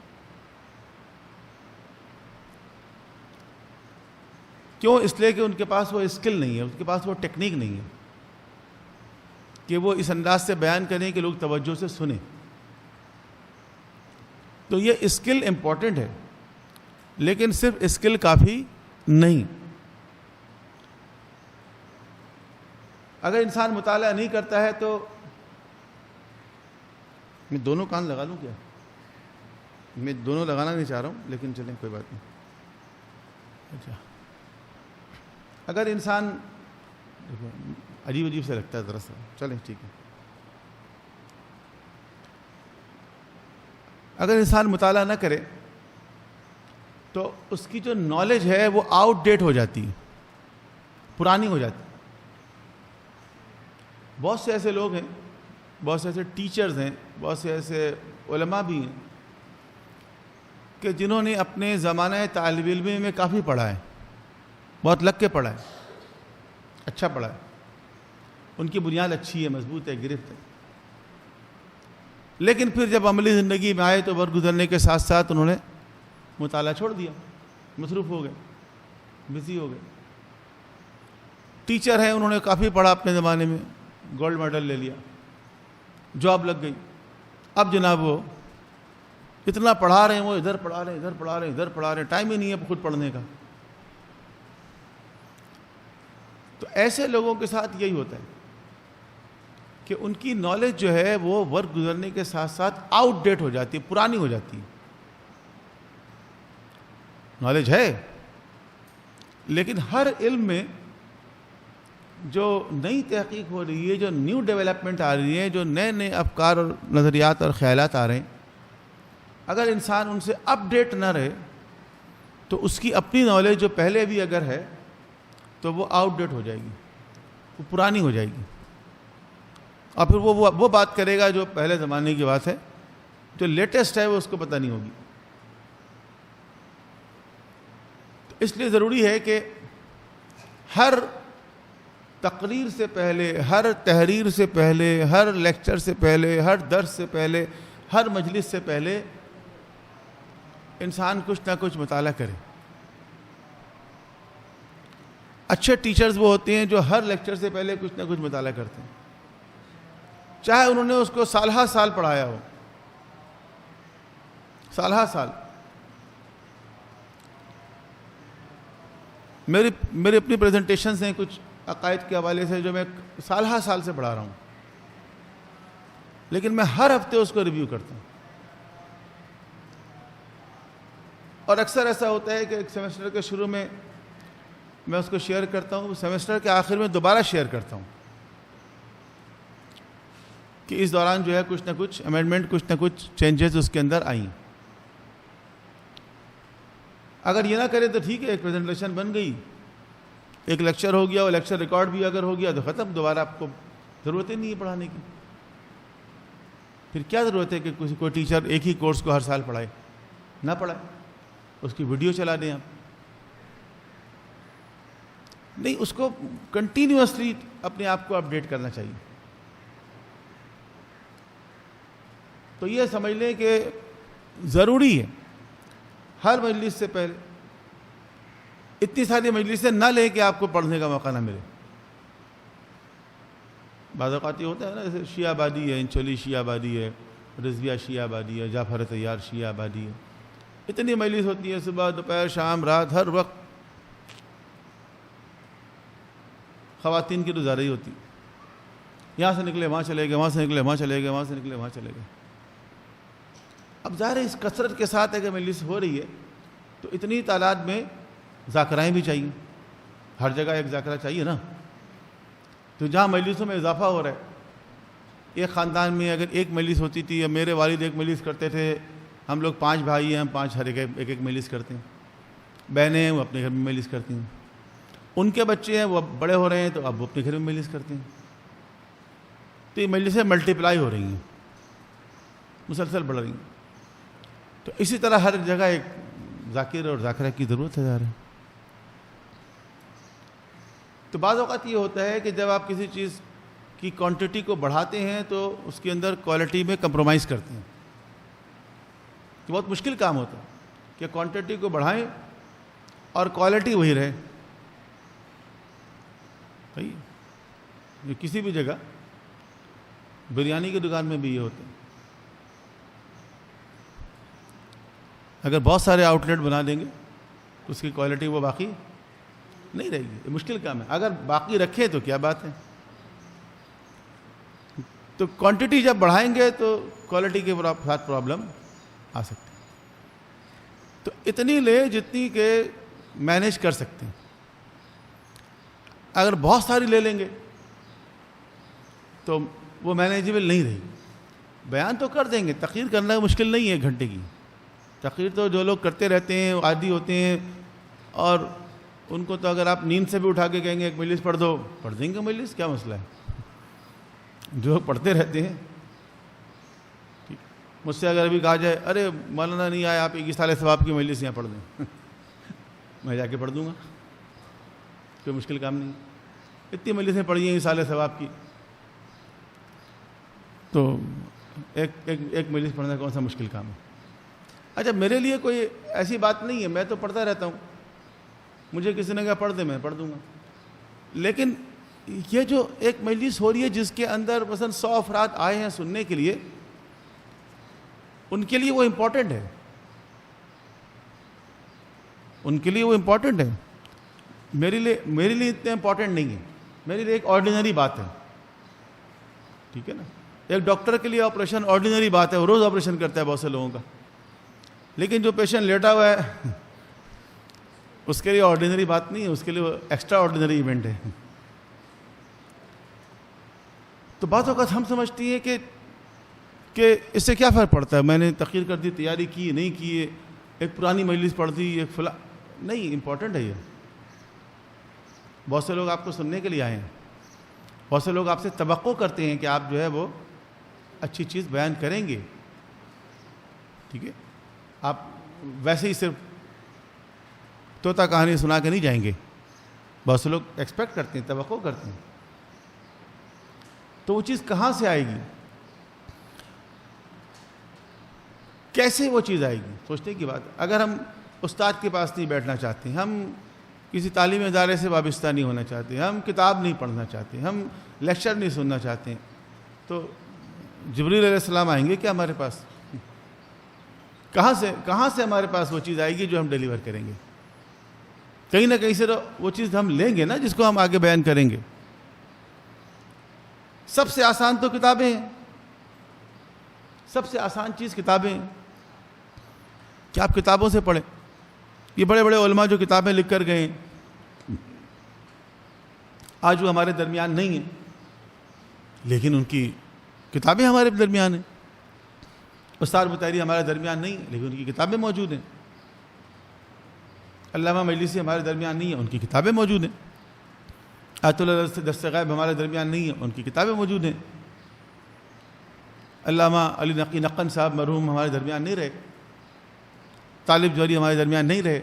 کیوں؟ اس لیے کہ ان کے پاس وہ اسکل نہیں ہے، ان کے پاس وہ ٹیکنیک نہیں ہے کہ وہ اس انداز سے بیان کریں کہ لوگ توجہ سے سنیں. تو یہ اسکل امپورٹنٹ ہے، لیکن صرف اسکل کافی نہیں. اگر انسان مطالعہ نہیں کرتا ہے تو میں دونوں کان لگا لوں کیا؟ میں دونوں لگانا نہیں چاہ رہا ہوں، لیکن چلیں کوئی بات نہیں. اچھا، اگر انسان عجیب سے لگتا ہے ذرا سا، چلیں ٹھیک ہے. اگر انسان مطالعہ نہ کرے تو اس کی جو نالج ہے وہ آؤٹ ڈیٹ ہو جاتی ہے، پرانی ہو جاتی ہے. بہت سے ایسے لوگ ہیں، بہت سے ایسے ٹیچرز ہیں، بہت سے ایسے علماء بھی ہیں کہ جنہوں نے اپنے زمانہ طالب علمی میں کافی پڑھا ہے، بہت لگ کے پڑھا ہے، اچھا پڑھا ہے، ان کی بنیاد اچھی ہے، مضبوط ہے، گرفت ہے. لیکن پھر جب عملی زندگی میں آئے تو وقت گزرنے کے ساتھ ساتھ انہوں نے مطالعہ چھوڑ دیا، مصروف ہو گئے، بزی ہو گئے. ٹیچر ہیں، انہوں نے کافی پڑھا اپنے زمانے میں، گولڈ میڈل لے لیا، جاب لگ گئی. اب جناب وہ اتنا پڑھا رہے ہیں، وہ ادھر پڑھا رہے ہیں، ادھر پڑھا رہے ہیں، ادھر پڑھا رہے ہیں، ٹائم ہی نہیں ہے خود پڑھنے کا. تو ایسے لوگوں کے ساتھ یہی ہوتا ہے کہ ان کی نالج جو ہے وہ وقت گزرنے کے ساتھ ساتھ آؤٹ ڈیٹ ہو جاتی ہے، پرانی ہو جاتی ہے. نالج ہے لیکن ہر علم میں جو نئی تحقیق ہو رہی ہے، جو نیو ڈیولپمنٹ آ رہی ہے، جو نئے نئے افکار اور نظریات اور خیالات آ رہے ہیں، اگر انسان ان سے اپ ڈیٹ نہ رہے تو اس کی اپنی نالج جو پہلے بھی اگر ہے تو وہ آؤٹ ڈیٹ ہو جائے گی، وہ پرانی ہو جائے گی. اور پھر وہ بات کرے گا جو پہلے زمانے کی بات ہے، جو لیٹسٹ ہے وہ اس کو پتہ نہیں ہوگی. تو اس لیے ضروری ہے کہ ہر تقریر سے پہلے، ہر تحریر سے پہلے، ہر لیکچر سے پہلے، ہر درس سے پہلے، ہر مجلس سے پہلے انسان کچھ نہ کچھ مطالعہ کرے. اچھے ٹیچرز وہ ہوتے ہیں جو ہر لیکچر سے پہلے کچھ نہ کچھ مطالعہ کرتے ہیں، چاہے انہوں نے اس کو سالہ سال پڑھایا ہو، سالہ سال. میری اپنی پریزنٹیشنز ہیں کچھ عقائد کے حوالے سے جو میں سالہ سال سے پڑھا رہا ہوں، لیکن میں ہر ہفتے اس کو ریویو کرتا ہوں. اور اکثر ایسا ہوتا ہے کہ ایک سیمسٹر کے شروع میں میں اس کو شیئر کرتا ہوں، سیمسٹر کے آخر میں دوبارہ شیئر کرتا ہوں کہ اس دوران جو ہے کچھ نہ کچھ امینڈمنٹ، کچھ نہ کچھ چینجز اس کے اندر آئیں. اگر یہ نہ کرے تو ٹھیک ہے، ایک پریزنٹیشن بن گئی، ایک لیکچر ہو گیا، وہ لیکچر ریکارڈ بھی اگر ہو گیا تو ختم، دوبارہ آپ کو ضرورت ہی نہیں ہے پڑھانے کی. پھر کیا ضرورت ہے کہ کوئی ٹیچر ایک ہی کورس کو ہر سال پڑھائے؟ نہ پڑھائے، اس کی ویڈیو چلا دیں آپ. نہیں، اس کو کنٹینیوسلی اپنے آپ کو اپڈیٹ کرنا چاہیے. تو یہ سمجھ لیں کہ ضروری ہے ہر مجلس سے پہلے اتنی ساری مجلسیں نہ لیں کہ آپ کو پڑھنے کا موقع نہ ملے. بعض اوقات یہ ہوتا ہے نا، جیسے شیعہ آبادی ہے، انچولی شیعہ آبادی ہے، رضویہ شیعہ آبادی ہے، جعفر طیار شیعہ آبادی ہے، اتنی مجلس ہوتی ہے صبح دوپہر شام رات، ہر وقت خواتین کی گزارئی ہوتی. یہاں سے نکلے وہاں چلے گئے، وہاں سے نکلے وہاں چلے گئے، وہاں سے نکلے وہاں چلے گئے. اب ظاہر ہے اس کثرت کے ساتھ اگر مجلس ہو رہی ہے تو اتنی تعداد میں ذاکرائیں بھی چاہیے، ہر جگہ ایک ذاکرہ چاہیے نا. تو جہاں مجلسوں میں اضافہ ہو رہا ہے، ایک خاندان میں اگر ایک مجلس ہوتی تھی، یا میرے والد ایک مجلس کرتے تھے، ہم لوگ 5 بھائی ہیں، ہم 5 ہر ایک مجلس کرتے ہیں، بہنیں ہیں وہ اپنے گھر میں مجلس کرتی ہیں، ان کے بچے ہیں وہ اب بڑے ہو رہے ہیں تو اب وہ اپنے گھر میں مجلس کرتے ہیں. تو یہ مجلسیں ملٹیپلائی ہو رہی ہیں، مسلسل بڑھ رہی ہیں. تو اسی طرح ہر جگہ ایک ذاکر اور ذاکرہ کی ضرورت ہے ظاہر ہے. تو بعض اوقات یہ ہوتا ہے کہ جب آپ کسی چیز کی کوانٹٹی کو بڑھاتے ہیں تو اس کے اندر کوالٹی میں کمپرومائز کرتے ہیں. تو بہت مشکل کام ہوتا ہے کہ کوانٹٹی کو بڑھائیں اور کوالٹی وہی رہے. صحیح، یہ کسی بھی جگہ، بریانی کی دکان میں بھی یہ ہوتا ہے. اگر بہت سارے آؤٹ لیٹ بنا دیں گے تو اس کی کوالٹی وہ باقی نہیں رہے گی. یہ مشکل کام ہے. اگر باقی رکھے تو کیا بات ہے. تو کوانٹٹی جب بڑھائیں گے تو کوالٹی کے ساتھ پرابلم آ سکتی ہے. تو اتنی لے جتنی کہ مینیج کر سکتے ہیں. اگر بہت ساری لے لیں گے تو وہ مینیجیبل نہیں رہی. بیان تو کر دیں گے، تقریر کرنا مشکل نہیں ہے. 1 گھنٹے کی تقریر تو جو لوگ کرتے رہتے ہیں عادی ہوتے ہیں، اور ان کو تو اگر آپ نیند سے بھی اٹھا کے کہیں گے ایک مجلس پڑھ دو، پڑھ دیں گے مجلس، کیا مسئلہ ہے. جو پڑھتے رہتے ہیں. مجھ سے اگر ابھی کہا جائے ارے مولانا نہیں آیا، آپ 21 سال ثواب کی مجلس یہاں پڑھ دیں، میں جا کے پڑھ دوں گا. کوئی مشکل کام نہیں. اتنی مجلسیں پڑھی ہیں 20 سال ثواب کی، تو ایک مجلس پڑھنا کون سا مشکل کام ہے. اچھا، میرے لیے کوئی ایسی بات نہیں ہے، میں تو پڑھتا رہتا ہوں. مجھے کسی نے کہا پڑھ دے، میں پڑھ دوں گا. لیکن یہ جو ایک مجلس ہو رہی ہے جس کے اندر مثلا 100 افراد آئے ہیں سننے کے لیے، ان کے لیے وہ امپورٹنٹ ہے. ان کے لیے وہ امپورٹنٹ ہے. میرے لیے اتنا امپورٹنٹ نہیں ہے. میرے لیے ایک آرڈینری بات ہے. ٹھیک ہے نا. ایک ڈاکٹر کے لیے آپریشن آرڈینری بات ہے، وہ روز آپریشن کرتا ہے بہت سے لوگوں کا. لیکن جو پیشنٹ لیٹا ہوا ہے اس کے لیے آرڈینری بات نہیں ہے، اس کے لیے وہ ایکسٹرا آرڈینری ایونٹ ہے. تو بعض اوقات ہم سمجھتی ہیں کہ اس سے کیا فرق پڑتا ہے، میں نے تقریر کر دی، تیاری کی نہیں کی، ایک پرانی مجلس پڑھ دی، ایک فلاں. نہیں، امپورٹنٹ ہے یہ. بہت سے لوگ آپ کو سننے کے لیے آئے ہیں. بہت سے لوگ آپ سے توقع کرتے ہیں کہ آپ جو ہے وہ اچھی چیز بیان کریں گے. ٹھیک ہے. آپ ویسے ہی صرف طوطا کہانی سنا کے نہیں جائیں گے. بہت سے لوگ ایکسپیکٹ کرتے ہیں، توقع کرتے ہیں. تو وہ چیز کہاں سے آئے گی، کیسے وہ چیز آئے گی، سوچنے کی بات. اگر ہم استاد کے پاس نہیں بیٹھنا چاہتے، ہم کسی تعلیمی ادارے سے وابستہ نہیں ہونا چاہتے، ہم کتاب نہیں پڑھنا چاہتے، ہم لیکچر نہیں سننا چاہتے، تو جبریل علیہ السلام آئیں گے کیا ہمارے پاس؟ کہاں سے ہمارے پاس وہ چیز آئے گی جو ہم ڈیلیور کریں گے؟ کہیں نہ کہیں سے وہ چیز ہم لیں گے نا، جس کو ہم آگے بیان کریں گے. سب سے آسان تو کتابیں ہیں. سب سے آسان چیز کتابیں ہیں کہ آپ کتابوں سے پڑھیں. یہ بڑے بڑے علماء جو کتابیں لکھ کر گئے ہیں، آج وہ ہمارے درمیان نہیں ہیں، لیکن ان کی کتابیں ہمارے درمیان ہیں. استاد بطیری ہمارے درمیان نہیں ہیں، لیکن ان کی کتابیں موجود ہیں. علامہ مجلسی ہمارے درمیان نہیں ہیں، ان کی کتابیں موجود ہیں. آیت اللہ دستغائب ہمارے درمیان نہیں ہیں، ان کی کتابیں موجود ہیں. علامہ علی نقی نقن صاحب مرحوم ہمارے درمیان نہیں رہے. طالب جوہری ہمارے درمیان نہیں رہے.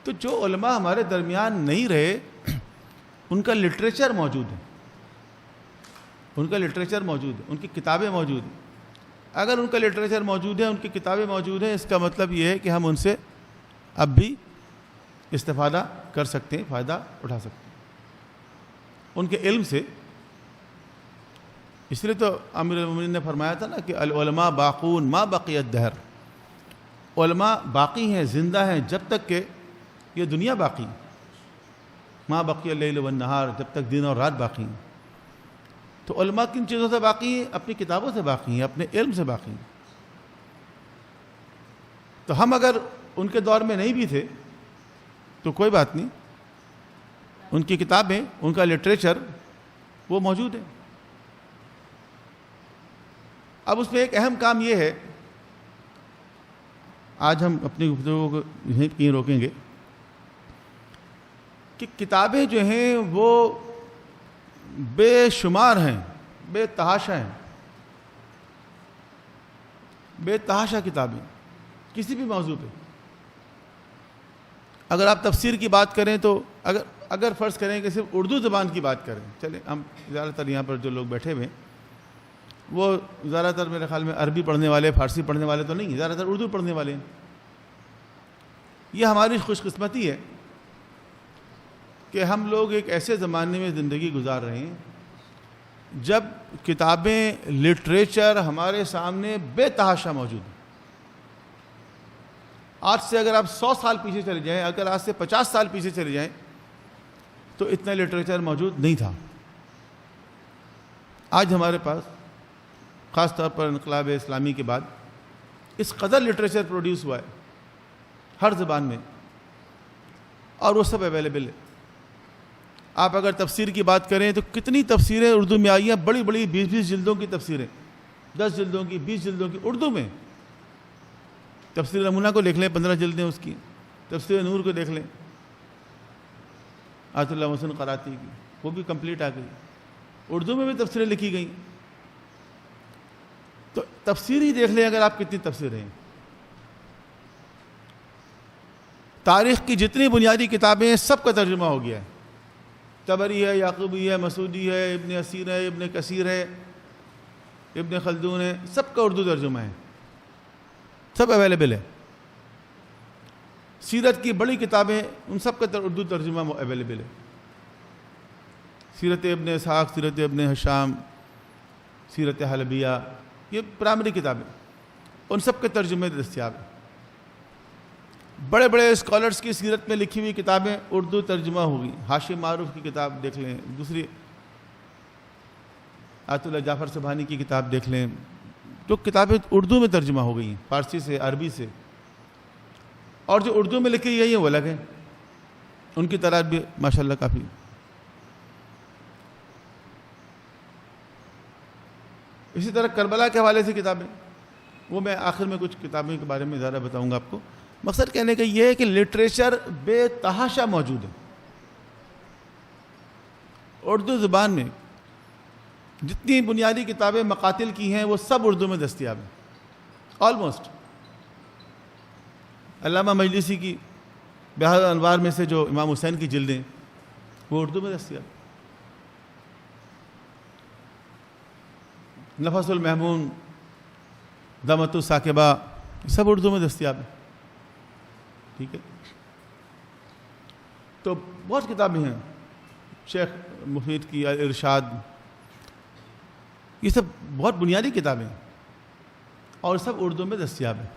تو جو علماء ہمارے درمیان نہیں رہے، ان کا لٹریچر موجود ہے، ان کا لٹریچر موجود ہے، ان کی کتابیں موجود ہیں. اگر ان کا لٹریچر موجود ہے، ان کی کتابیں موجود ہیں، اس کا مطلب یہ ہے کہ ہم ان سے اب بھی استفادہ کر سکتے ہیں، فائدہ اٹھا سکتے ہیں ان کے علم سے. اس لیے تو امیر المومنین نے فرمایا تھا نا کہ العلماء باقون ما بقی الدہر. علماء باقی ہیں، زندہ ہیں جب تک کہ یہ دنیا باقی ہے. ما بقی اللیل والنہار، جب تک دن اور رات باقی ہیں. تو علماء کن چیزوں سے باقی ہیں؟ اپنی کتابوں سے باقی ہیں، اپنے علم سے باقی ہیں. تو ہم اگر ان کے دور میں نہیں بھی تھے تو کوئی بات نہیں، ان کی کتابیں، ان کا لٹریچر وہ موجود ہے. اب اس میں ایک اہم کام یہ ہے، آج ہم اپنی گفتگو کو یہیں کہیں روکیں گے، کہ کتابیں جو ہیں وہ بے شمار ہیں، بے تحاشا ہیں، بے تحاشا کتابیں. کسی بھی موضوع پہ. اگر آپ تفسیر کی بات کریں تو اگر فرض کریں کہ صرف اردو زبان کی بات کریں، چلیں ہم زیادہ تر یہاں پر جو لوگ بیٹھے ہوئے وہ زیادہ تر میرے خیال میں عربی پڑھنے والے، فارسی پڑھنے والے تو نہیں ہیں، زیادہ تر اردو پڑھنے والے ہیں. یہ ہماری خوش قسمتی ہے کہ ہم لوگ ایک ایسے زمانے میں زندگی گزار رہے ہیں جب کتابیں، لٹریچر ہمارے سامنے بے تحاشا موجود ہیں. آج سے اگر آپ 100 سال پیچھے چلے جائیں، اگر آج سے 50 سال پیچھے چلے جائیں تو اتنا لٹریچر موجود نہیں تھا. آج ہمارے پاس خاص طور پر انقلاب اسلامی کے بعد اس قدر لٹریچر پروڈیوس ہوا ہے ہر زبان میں، اور وہ سب اویلیبل ہے. آپ اگر تفسیر کی بات کریں تو کتنی تفسیریں اردو میں آئی ہیں، بڑی بڑی 20 جلدوں کی تفسیریں، 10 جلدوں کی، 20 جلدوں کی اردو میں. تفسیر نمونہ کو دیکھ لیں، 15 جلدیں اس کی. تفسیر نور کو دیکھ لیں آیت اللہ محسن قراتی کی، وہ بھی کمپلیٹ آ گئی. اردو میں بھی تفسیریں لکھی گئیں. تو تفسیر ہی دیکھ لیں اگر آپ کتنی تفسیریں ہیں. تاریخ کی جتنی بنیادی کتابیں ہیں سب کا ترجمہ ہو گیا ہے. طبری ہے، یعقوبی ہے، مسعودی ہے، ابن اسیر ہے، ابن کثیر ہے، ابن خلدون ہے، سب کا اردو ترجمہ ہے، سب اویلیبل ہے. سیرت کی بڑی کتابیں ان سب کا اردو ترجمہ اویلیبل ہے. سیرت ابن اسحاق، سیرت ابن ہشام، سیرت حلبیہ، یہ پرائمری کتابیں، ان سب کے ترجمے دستیاب ہیں. بڑے بڑے اسکالرز کی سیرت میں لکھی ہوئی کتابیں اردو ترجمہ ہوگی. ہاشم معروف کی کتاب دیکھ لیں، دوسری آیت اللہ جعفر سبحانی کی کتاب دیکھ لیں، جو کتابیں اردو میں ترجمہ ہو گئی ہیں، فارسی سے، عربی سے. اور جو اردو میں لکھی گئی ہیں وہ الگ ہیں، ان کی تعداد بھی ماشاءاللہ کافی. اسی طرح کربلا کے حوالے سے کتابیں، وہ میں آخر میں کچھ کتابوں کے بارے میں زیادہ بتاؤں گا آپ کو. مقصد کہنے کا یہ ہے کہ لٹریچر بے تحاشا موجود ہے. اردو زبان میں جتنی بنیادی کتابیں مقاتل کی ہیں وہ سب اردو میں دستیاب ہیں آلموسٹ. علامہ مجلسی کی بہار الانوار میں سے جو امام حسین کی جلدیں وہ اردو میں دستیاب. نفس المحمون، دمۃ الثاقبہ، سب اردو میں دستیاب ہیں. ٹھیک ہے. تو بہت کتابیں ہیں، شیخ مفید کی ارشاد، یہ سب بہت بنیادی کتابیں ہیں اور سب اردو میں دستیاب ہیں.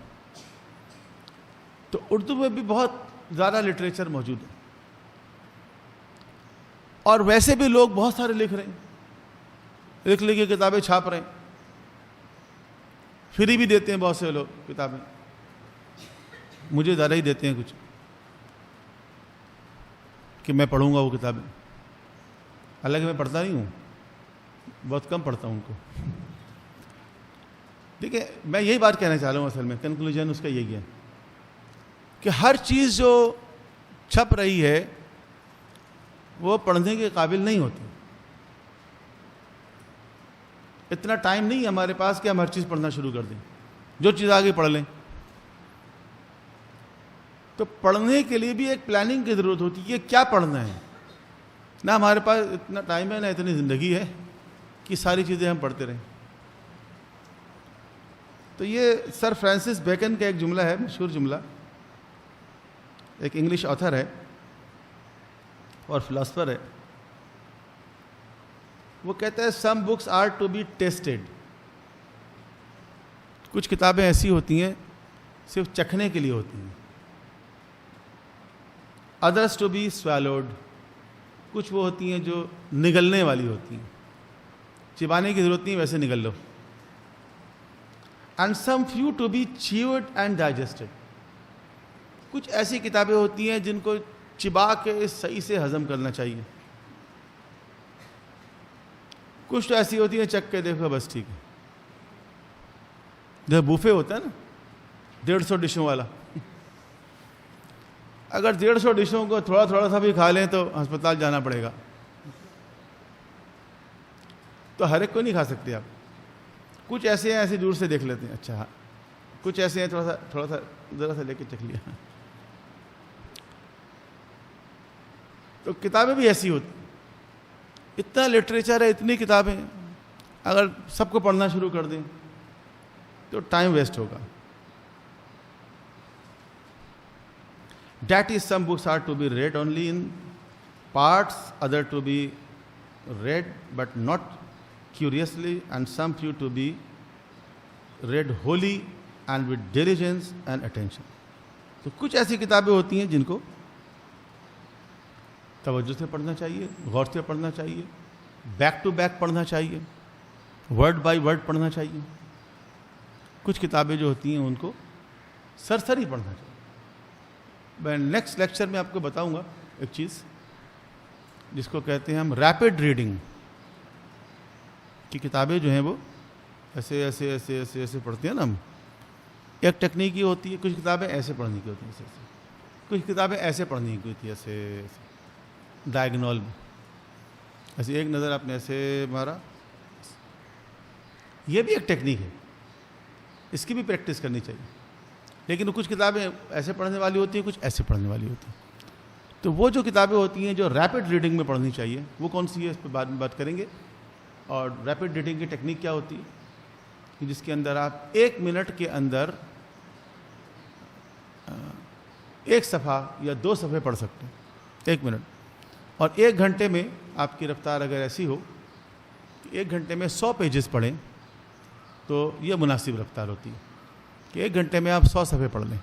تو اردو میں بھی بہت زیادہ لٹریچر موجود ہے. اور ویسے بھی لوگ بہت سارے لکھ رہے ہیں، لکھ کے کتابیں چھاپ رہے ہیں، فری بھی دیتے ہیں بہت سے لوگ کتابیں. مجھے زیادہ ہی دیتے ہیں کچھ کہ میں پڑھوں گا وہ کتابیں. حالانکہ میں پڑھتا نہیں ہوں، بہت کم پڑھتا ہوں ان کو. دیکھیں میں یہی بات کہنا چاہ رہا ہوں، اصل میں کنکلوژن اس کا یہی ہے کہ ہر چیز جو چھپ رہی ہے وہ پڑھنے کے قابل نہیں ہوتی. اتنا ٹائم نہیں ہے ہمارے پاس کہ ہم ہر چیز پڑھنا شروع کر دیں، جو چیز آگے پڑھ لیں. تو پڑھنے کے لیے بھی ایک پلاننگ کی ضرورت ہوتی ہے، کیا پڑھنا ہے. نہ ہمارے پاس اتنا ٹائم ہے، نہ اتنی زندگی ہے کہ ساری چیزیں ہم پڑھتے رہیں. تو یہ سر فرانسس بیکن کا ایک جملہ ہے، مشہور جملہ. ایک انگلش آتھر ہے اور فلاسفر ہے. وہ کہتا ہے some books are to be tested. کچھ کتابیں ایسی ہوتی ہیں صرف چکھنے کے لیے ہوتی ہیں. Others to be swallowed. کچھ وہ ہوتی ہیں جو نگلنے والی ہوتی ہیں، چبانے کی ضرورت نہیں، ویسے نگل لو. And some few to be chewed and digested. کچھ ایسی کتابیں ہوتی ہیں جن کو چبا کے صحیح سے ہضم کرنا چاہیے. کچھ تو ایسی ہوتی ہیں چک کے دیکھو بس ٹھیک ہے. جو بوفے ہوتا ہے نا 150 ڈشوں والا، اگر 150 ڈشوں کو تھوڑا تھوڑا سا بھی کھا لیں تو ہسپتال جانا پڑے گا. تو ہر ایک کو نہیں کھا سکتے آپ. کچھ ایسے ہیں، ایسے دور سے دیکھ لیتے ہیں، اچھا کچھ ایسے ہیں تھوڑا سا ذرا سا لے کے چکھ لیا. تو کتابیں بھی ایسی ہوتی, اتنا لٹریچر ہے, اتنی کتابیں, اگر سب کو پڑھنا شروع کر دیں تو ٹائم ویسٹ ہوگا. That is, some books are to be read only in parts, other to be read but not curiously, and some few to be read wholly and with diligence and attention. تو کچھ ایسی کتابیں ہوتی ہیں جن کو توجہ سے پڑھنا چاہیے, غور سے پڑھنا چاہیے, بیک ٹو بیک پڑھنا چاہیے, ورڈ بائی ورڈ پڑھنا چاہیے. کچھ کتابیں جو ہوتی ہیں ان کو سرسری پڑھنا چاہیے. میں نیکسٹ لیکچر میں آپ کو بتاؤں گا ایک چیز جس کو کہتے ہیں ہم ریپڈ ریڈنگ کی کتابیں جو ہیں وہ ایسے ایسے ایسے ایسے ایسے پڑھتے ہیں نا ہم. ایک ٹیکنیک یہ ہوتی ہے, کچھ کتابیں ایسے پڑھنے کی ہوتی ہیں, ایسے ایسے, کچھ کتابیں ایسے پڑھنے کی ہوتی ہیں, ایسے ایسے ڈائگنول میں, ایسے ایک نظر آپ نے ایسے مارا. یہ بھی ایک ٹیکنیک ہے, اس کی بھی پریکٹس کرنی چاہیے. لیکن کچھ کتابیں ایسے پڑھنے والی ہوتی ہیں, کچھ ایسے پڑھنے والی ہوتی ہیں. تو وہ جو کتابیں ہوتی ہیں جو ریپڈ ریڈنگ میں پڑھنی چاہیے وہ کون سی ہے, اس پہ بعد میں بات کریں گے. اور ریپڈ ریڈنگ کی ٹیکنیک کیا ہوتی ہے کہ جس کے اندر آپ 1 منٹ کے اندر 1 صفحہ یا 2 صفحے پڑھ سکتے ہیں 1 منٹ. اور 1 گھنٹے میں آپ کی رفتار اگر ایسی ہو کہ 1 گھنٹے میں 100 پیجز پڑھیں تو یہ مناسب رفتار ہوتی ہے کہ 1 گھنٹے میں آپ 100 صفحے پڑھ لیں,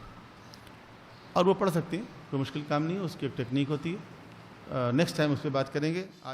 اور وہ پڑھ سکتے ہیں, کوئی مشکل کام نہیں ہے. اس کی ایک ٹیکنیک ہوتی ہے. نیکسٹ ٹائم اس پہ بات کریں گے. آج